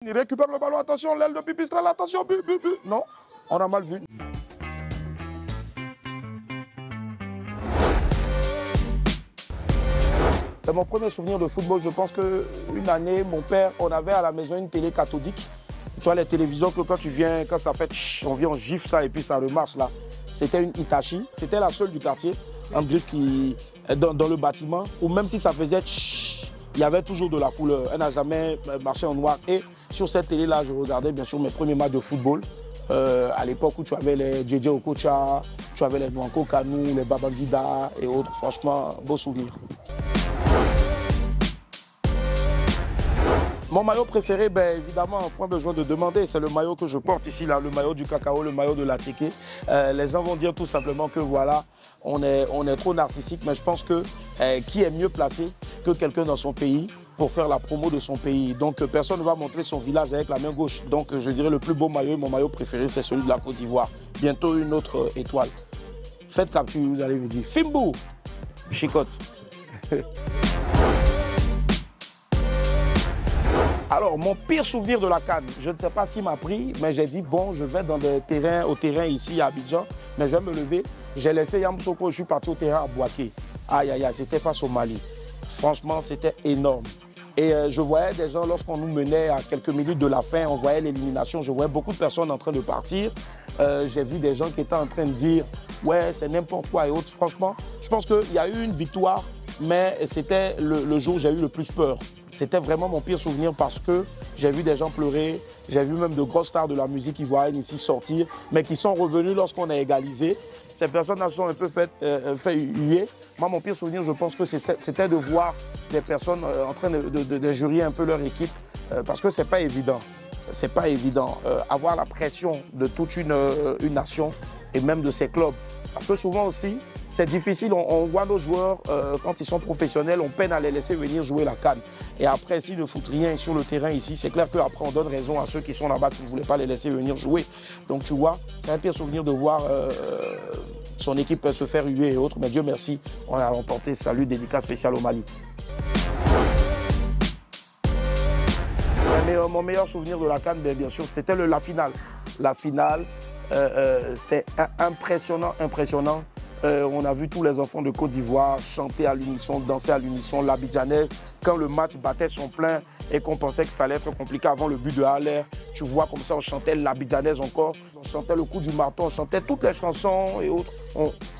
Il récupère le ballon, attention, l'aile de Pipistrel, attention, but. Non, on a mal vu. C'est mon premier souvenir de football. Je pense qu'une année, mon père, on avait à la maison une télé cathodique. Tu vois, les télévisions que quand tu viens, quand ça fait tch, on vient, on gifle ça et puis ça remarche là. C'était une Hitachi. C'était la seule du quartier, en griffe qui dans le bâtiment, où même si ça faisait tch, il y avait toujours de la couleur. Elle n'a jamais marché en noir. Et sur cette télé-là, je regardais bien sûr mes premiers matchs de football. À l'époque où tu avais les JJ Okocha, tu avais les Nwanko Kanu, les Babangida et autres. Franchement, beau souvenir. Mon maillot préféré, ben, évidemment, point besoin de demander, c'est le maillot que je porte ici, là, le maillot du cacao, le maillot de la Téké. Les gens vont dire tout simplement que voilà, on est trop narcissique, mais je pense que qui est mieux placé que quelqu'un dans son pays pour faire la promo de son pays. Donc personne ne va montrer son village avec la main gauche. Donc je dirais le plus beau maillot, mon maillot préféré, c'est celui de la Côte d'Ivoire. Bientôt une autre étoile. Faites capture, vous allez me dire, Fimbou, chicote. Alors, mon pire souvenir de la CAN, je ne sais pas ce qui m'a pris, mais j'ai dit, bon, je vais au terrain ici à Abidjan, mais je vais me lever. J'ai laissé Yamsoko, je suis parti au terrain à Bouaké. Aïe, aïe, aïe, c'était face au Mali. Franchement, c'était énorme. Et je voyais des gens, lorsqu'on nous menait à quelques minutes de la fin, on voyait l'élimination, je voyais beaucoup de personnes en train de partir. J'ai vu des gens qui étaient en train de dire, ouais, c'est n'importe quoi et autres. Franchement, je pense qu'il y a eu une victoire, mais c'était le jour où j'ai eu le plus peur. C'était vraiment mon pire souvenir parce que j'ai vu des gens pleurer, j'ai vu même de grosses stars de la musique ivoirienne ici sortir, mais qui sont revenus lorsqu'on a égalisé. Ces personnes-là sont un peu fait huer. Moi, mon pire souvenir, je pense que c'était de voir des personnes en train de jurer un peu leur équipe, parce que c'est pas évident. C'est pas évident. Avoir la pression de toute une nation et même de ses clubs. Parce que souvent aussi, c'est difficile, on voit nos joueurs, quand ils sont professionnels, on peine à les laisser venir jouer la CAN. Et après, s'ils ne foutent rien sur le terrain ici, c'est clair qu'après, on donne raison à ceux qui sont là-bas qui ne voulaient pas les laisser venir jouer. Donc, tu vois, c'est un pire souvenir de voir son équipe se faire huer et autres. Mais Dieu merci, on a remporté. Salut, dédicace spéciale au Mali. Mais mon meilleur souvenir de la CAN, bien sûr, c'était la finale. La finale, c'était impressionnant. On a vu tous les enfants de Côte d'Ivoire chanter à l'unisson, danser à l'unisson, l'Abidjanaise. Quand le match battait son plein et qu'on pensait que ça allait être compliqué avant le but de Haller, tu vois comme ça, on chantait l'Abidjanaise encore, on chantait le coup du marteau, on chantait toutes les chansons et autres.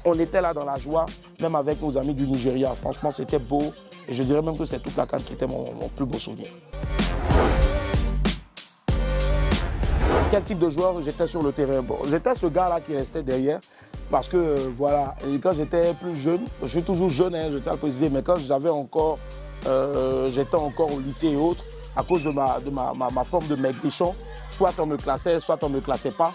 On était là dans la joie, même avec nos amis du Nigeria. Franchement, c'était beau et je dirais même que c'est toute la CAN qui était mon plus beau souvenir. Quel type de joueur j'étais sur le terrain? Bon, j'étais ce gars-là qui restait derrière parce que, voilà, et quand j'étais plus jeune, je suis toujours jeune, hein, je tiens à le préciser, mais quand j'étais encore au lycée et autres, à cause de ma forme de maigrichon, soit on me classait, soit on ne me classait pas.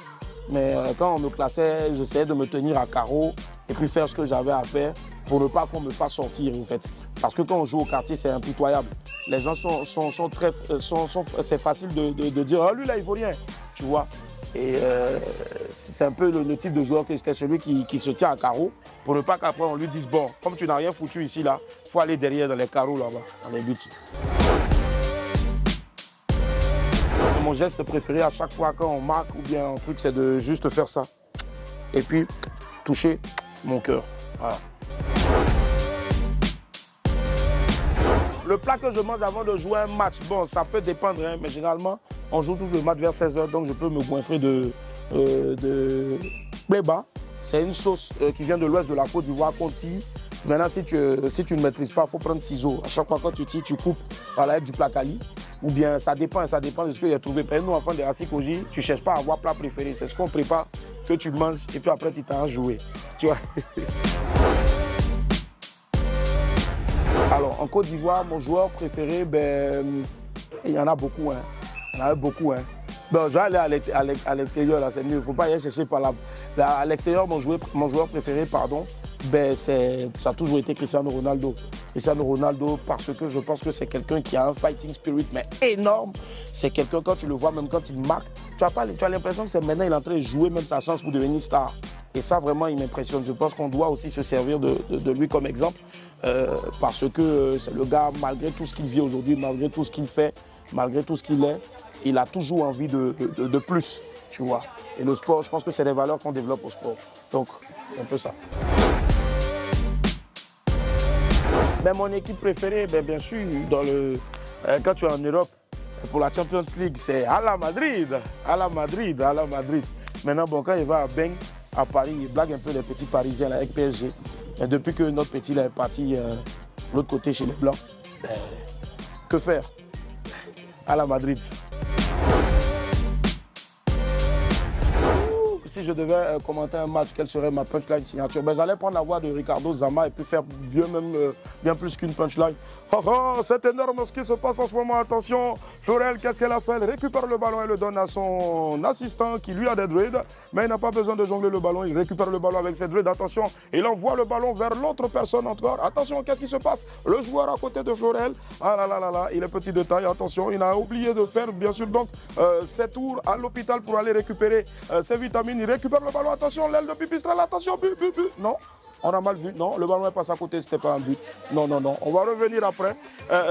Mais quand on me classait, j'essayais de me tenir à carreau et puis faire ce que j'avais à faire pour ne pas qu'on me fasse sortir, en fait. Parce que quand on joue au quartier, c'est impitoyable. Les gens c'est facile de dire « Oh, lui là, il vaut rien », tu vois. Et c'est un peu le type de joueur que j'étais, celui qui se tient à carreau pour ne pas qu'après on lui dise « Bon, comme tu n'as rien foutu ici, là, il faut aller derrière dans les carreaux là-bas, dans les buts ». Mon geste préféré à chaque fois quand on marque ou bien un truc, c'est de juste faire ça. Et puis, toucher mon cœur. Voilà. Le plat que je mange avant de jouer un match, bon, ça peut dépendre, hein, mais généralement, on joue tout le match vers 16h, donc je peux me goinfrer de Pleba. C'est une sauce qui vient de l'ouest de la Côte d'Ivoire qu'on tire. Maintenant, si tu ne maîtrises pas, il faut prendre ciseaux. À chaque fois quand tu tires, tu coupes voilà, avec du placali. Ou bien ça dépend de ce qu'il y a trouvé. Par exemple, nous, enfants de Racikoji, tu ne cherches pas à avoir plat préféré. C'est ce qu'on prépare, que tu manges, et puis après, tu t'en joué. Tu vois. Alors, en Côte d'Ivoire, mon joueur préféré, ben, il y en a beaucoup. Hein. Il y en a beaucoup. Hein. Bon, je vais aller à l'extérieur, là, c'est mieux. Il ne faut pas y aller chercher par là. À l'extérieur, mon joueur préféré, pardon, ben, ça a toujours été Cristiano Ronaldo. Cristiano Ronaldo, parce que je pense que c'est quelqu'un qui a un fighting spirit, mais énorme. C'est quelqu'un, quand tu le vois, même quand il marque, tu as l'impression que c'est maintenant, il est en train de jouer même sa chance pour devenir star. Et ça, vraiment, il m'impressionne. Je pense qu'on doit aussi se servir de lui comme exemple, parce que c'est le gars, malgré tout ce qu'il vit aujourd'hui, malgré tout ce qu'il fait, malgré tout ce qu'il est, il a toujours envie de plus, tu vois. Et le sport, je pense que c'est des valeurs qu'on développe au sport. Donc, c'est un peu ça. Ben, mon équipe préférée, ben, bien sûr, quand tu es en Europe, pour la Champions League, c'est à la Madrid. À la Madrid, à la Madrid. Maintenant, bon, quand il va à Beng, à Paris, il blague un peu les petits Parisiens là, avec PSG. Et depuis que notre petit là, est parti de l'autre côté chez les Blancs, ben, que faire? À la Madrid. Si je devais commenter un match, quelle serait ma punchline signature? Ben, j'allais prendre la voix de Ricardo Zama et puis faire bien plus qu'une punchline. Oh, oh, c'est énorme ce qui se passe en ce moment. Attention, Florel, qu'est-ce qu'elle a fait? Elle récupère le ballon et le donne à son assistant qui lui a des druides. Mais il n'a pas besoin de jongler le ballon. Il récupère le ballon avec ses druides. Attention, il envoie le ballon vers l'autre personne encore. Attention, qu'est-ce qui se passe? Le joueur à côté de Florel. Ah là là là là, il est petit de taille. Attention, il a oublié de faire, bien sûr, donc ses tours à l'hôpital pour aller récupérer ses vitamines. Il récupère le ballon, attention, l'aile de Pipistrel, attention, but. Non, on a mal vu, non, le ballon est passé à côté, c'était pas un but. Non, on va revenir après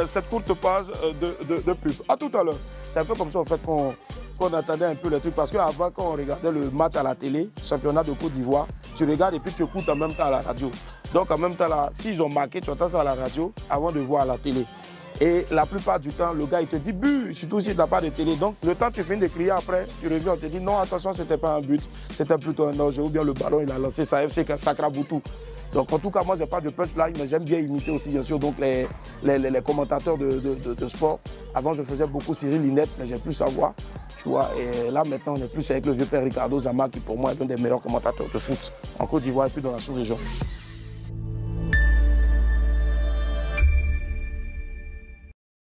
cette courte page de pub. À tout à l'heure. C'est un peu comme ça, en fait, qu'on attendait un peu le truc, parce qu'avant, quand on regardait le match à la télé, championnat de Côte d'Ivoire, tu regardes et puis tu écoutes en même temps à la radio. Donc, en même temps, là, s'ils ont marqué, tu entends ça à la radio avant de voir à la télé. Et la plupart du temps, le gars, il te dit but, surtout si tu n'as pas de télé. Donc, le temps que tu finis de crier après, tu reviens, on te dit non, attention, ce n'était pas un but, c'était plutôt un danger. Ou bien le ballon, il a lancé sa FC Sacraboutou. Donc, en tout cas, moi, je n'ai pas de punchline, mais j'aime bien imiter aussi, bien sûr, donc les commentateurs de sport. Avant, je faisais beaucoup Cyril Linette, mais j'ai plus sa voix, tu vois. Et là, maintenant, on est plus avec le vieux père Ricardo Zama, qui pour moi est un des meilleurs commentateurs de foot en Côte d'Ivoire et puis dans la sous-région.